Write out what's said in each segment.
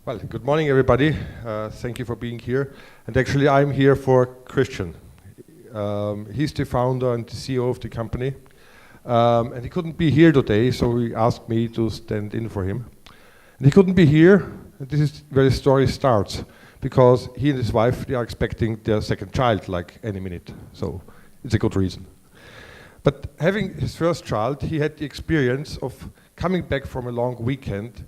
Well, good morning, everybody. Thank you for being here. And actually, I'm here for Christian. He's the founder and the CEO of the company. And he couldn't be here today, so he asked me to stand in for him. And he couldn't be here, and this is where the story starts, because he and his wife, they are expecting their second child, like any minute. So it's a good reason. But having his first child, he had the experience of coming back from a long weekend.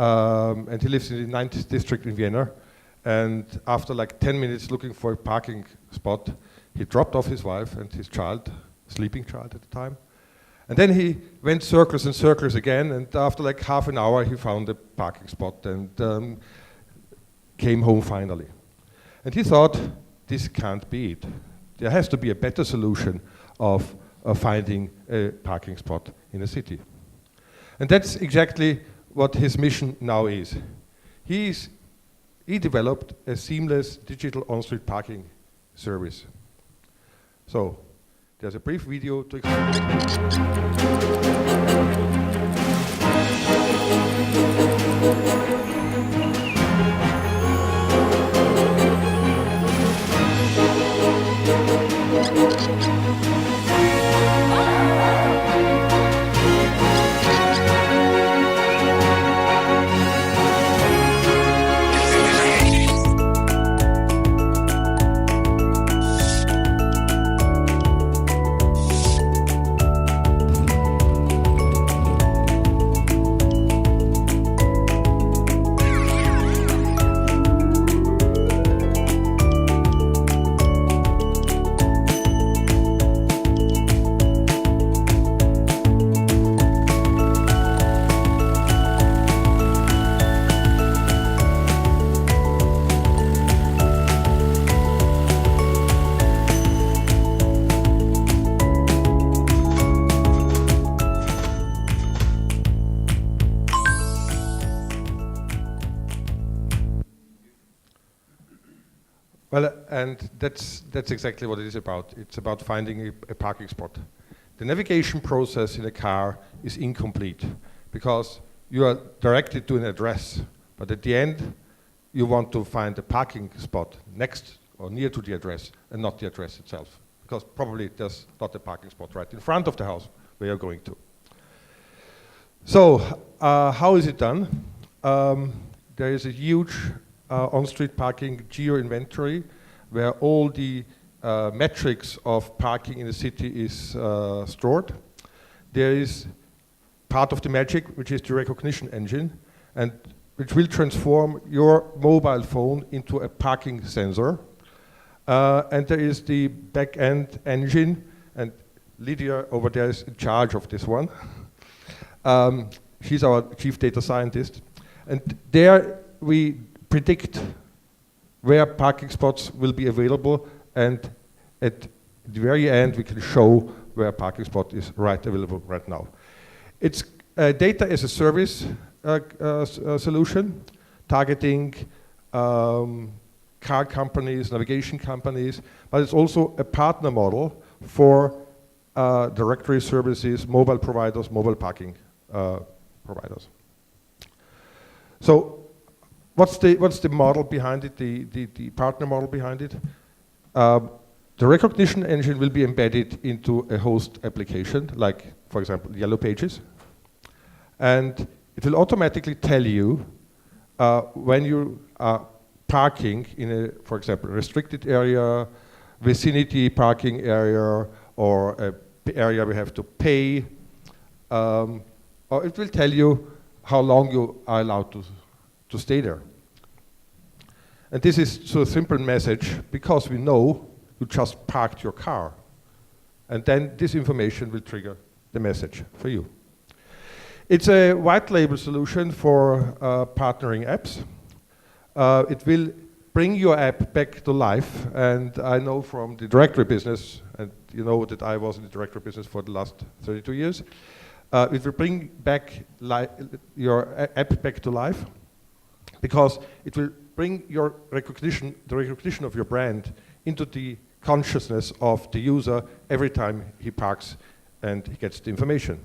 And he lives in the 9th district in Vienna. And after like 10 minutes looking for a parking spot, he dropped off his wife and his child, sleeping child at the time. And then he went circles and circles again. And after like half an hour, he found a parking spot and came home finally. And he thought, this can't be it. There has to be a better solution of finding a parking spot in a city. And that's exactly what his mission now is. He developed a seamless digital on-street parking service. So, there's a brief video to explain Well, and that's exactly what it is about. It's about finding a parking spot. The navigation process in a car is incomplete because you are directed to an address, but at the end, you want to find a parking spot next or near to the address and not the address itself, because probably there's not a parking spot right in front of the house where you're going to. So, how is it done? There is a huge on-street parking geo-inventory where all the metrics of parking in the city is stored. There is part of the magic, which is the recognition engine, and which will transform your mobile phone into a parking sensor. And there is the back-end engine, and Lydia over there is in charge of this one. She's our chief data scientist. And there we predict where parking spots will be available, and at the very end we can show where a parking spot is available right now. It's a data as a service solution, targeting car companies, navigation companies, but it's also a partner model for directory services, mobile providers, mobile parking providers. So, what's the model behind it, the partner model behind it? The recognition engine will be embedded into a host application, like, for example, Yellow Pages. And it will automatically tell you when you are parking in a, for example, restricted area, vicinity parking area, or an area we have to pay. Or it will tell you how long you are allowed to stay there. And this is so a simple message because we know you just parked your car. And then this information will trigger the message for you. It's a white label solution for partnering apps. It will bring your app back to life. And I know from the directory business, and you know that I was in the directory business for the last 32 years, it will bring back your app back to life, because it will bring your recognition, the recognition of your brand, into the consciousness of the user every time he parks and he gets the information.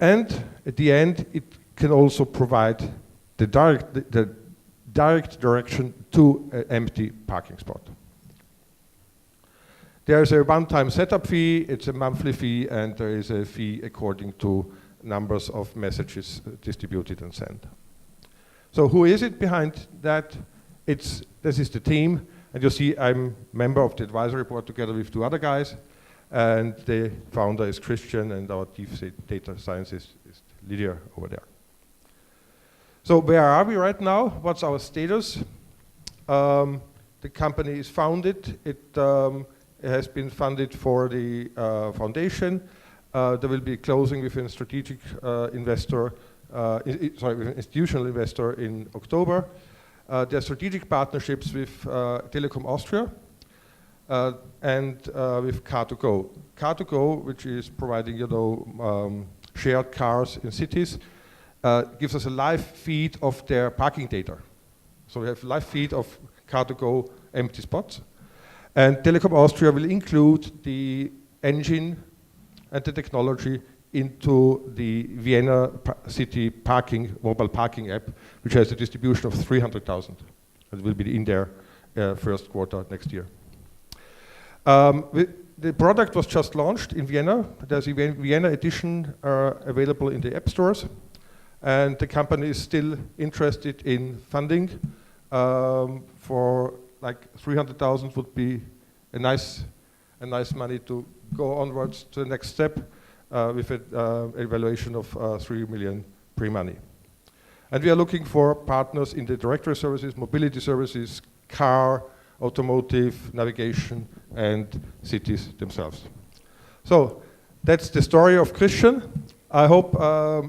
And at the end, it can also provide the direct direction to an empty parking spot. There is a one-time setup fee, it's a monthly fee, and there is a fee according to numbers of messages distributed and sent. So who is it behind that? This is the team, and you see I'm member of the advisory board together with 2 other guys, and the founder is Christian, and our chief data scientist is Lydia over there. So where are we right now? What's our status? The company is founded. It has been funded for the foundation. There will be a closing with a strategic investor, with an institutional investor in October. There are strategic partnerships with Telekom Austria and with Car2Go. Car2Go, which is providing, shared cars in cities, gives us a live feed of their parking data. So we have live feed of Car2Go empty spots. And Telekom Austria will include the engine and the technology into the Vienna city mobile parking app, which has a distribution of 300,000. It will be in there first quarter next year. The product was just launched in Vienna. There's a Vienna edition available in the app stores. And the company is still interested in funding for like 300,000 would be a nice money to go onwards to the next step with an evaluation of 3 million pre-money. And we are looking for partners in the directory services, mobility services, car, automotive, navigation, and cities themselves. So that's the story of Christian. I hope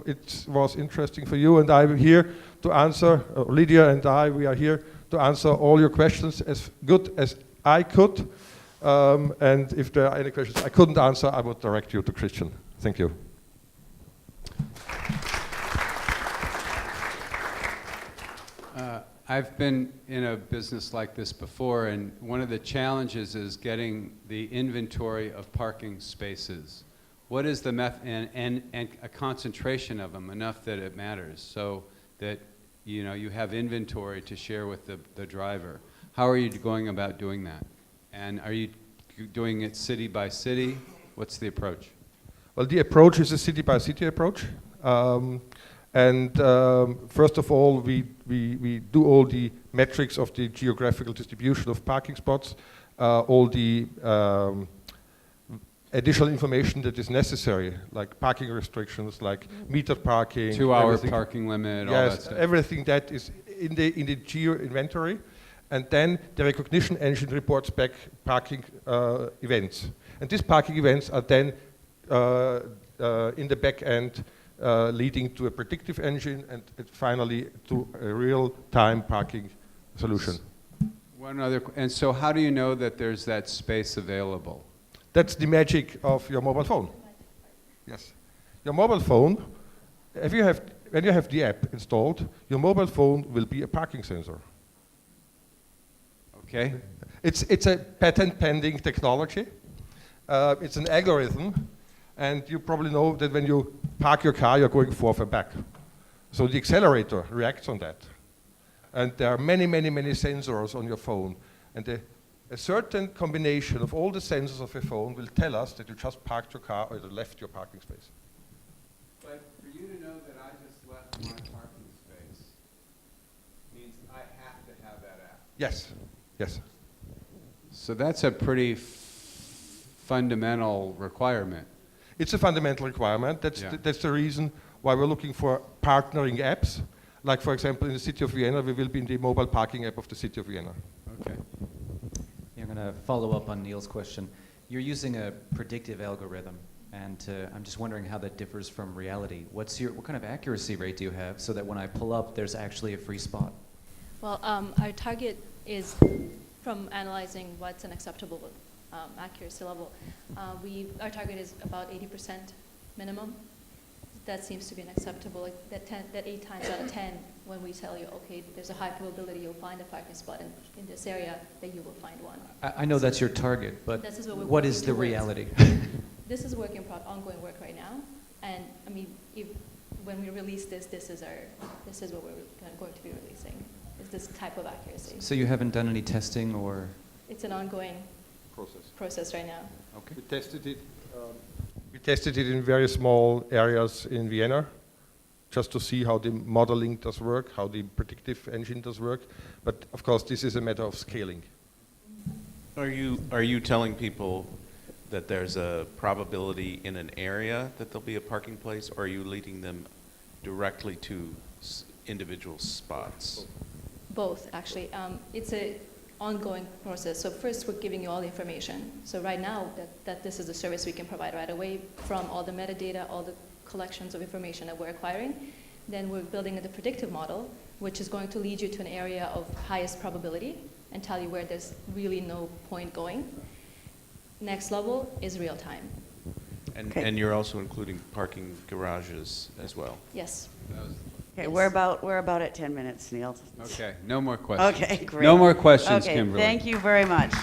it was interesting for you, and I'm here to answer, Lydia and we are here to answer all your questions as good as I could. And if there are any questions I couldn't answer, I would direct you to Christian. Thank you. I've been in a business like this before, and one of the challenges is getting the inventory of parking spaces. What is the and a concentration of them enough that it matters, so that you have inventory to share with the driver. How are you going about doing that? And are you doing it city by city? What's the approach? Well, the approach is a city by city approach. First of all, we do all the metrics of the geographical distribution of parking spots, all the additional information that is necessary, like parking restrictions, like metered parking. 2-hour parking limit, all that stuff. Yes, everything that is in the geo inventory. And then the recognition engine reports back parking events. And these parking events are then in the back end leading to a predictive engine and finally to a real-time parking solution. And so how do you know that there's that space available? That's the magic of your mobile phone. Yes. Your mobile phone, when you have the app installed, your mobile phone will be a parking sensor. Okay. It's a patent-pending technology. It's an algorithm, and you probably know that when you park your car, you're going forth and back. So the accelerator reacts on that. And there are many, many, many sensors on your phone. And a certain combination of all the sensors of your phone will tell us that you just parked your car or you left your parking space. But for you to know that I just left my parking space means I have to have that app. Yes, yes. So that's a pretty fundamental requirement. It's a fundamental requirement. That's the reason why we're looking for partnering apps. Like, for example, in the city of Vienna, we will be in the mobile parking app of the city of Vienna. Okay. I'm going to follow up on Neil's question. You're using a predictive algorithm, and I'm just wondering how that differs from reality. What kind of accuracy rate do you have so that when I pull up, there's actually a free spot? Well, our target is from analyzing what's an acceptable accuracy level. Our target is about 80% minimum. That seems to be an acceptable, like that 8 times out of 10, when we tell you, okay, there's a high probability you'll find a parking spot in this area, that you will find one. I know that's your target, but what is the reality? This is ongoing work right now, and I mean, if when we release this, this is what we're going to be releasing, is this type of accuracy. So you haven't done any testing or? It's an ongoing process right now. Okay. We tested it in very small areas in Vienna, just to see how the modeling does work, how the predictive engine does work. But of course, this is a matter of scaling. Are you telling people that there's a probability in an area that there'll be a parking place, or are you leading them directly to individual spots? Both, actually. It's an ongoing process. So first, we're giving you all the information. So right now, that this is the service we can provide right away from all the metadata, all the collections of information that we're acquiring. Then we're building the predictive model, which is going to lead you to an area of highest probability and tell you where there's really no point going. Next level is real time. And you're also including parking garages as well? Yes. Okay, Yes. we're about at 10 minutes, Neil. Okay, no more questions. Okay, great. No more questions, Okay, Kimberly. thank you very much.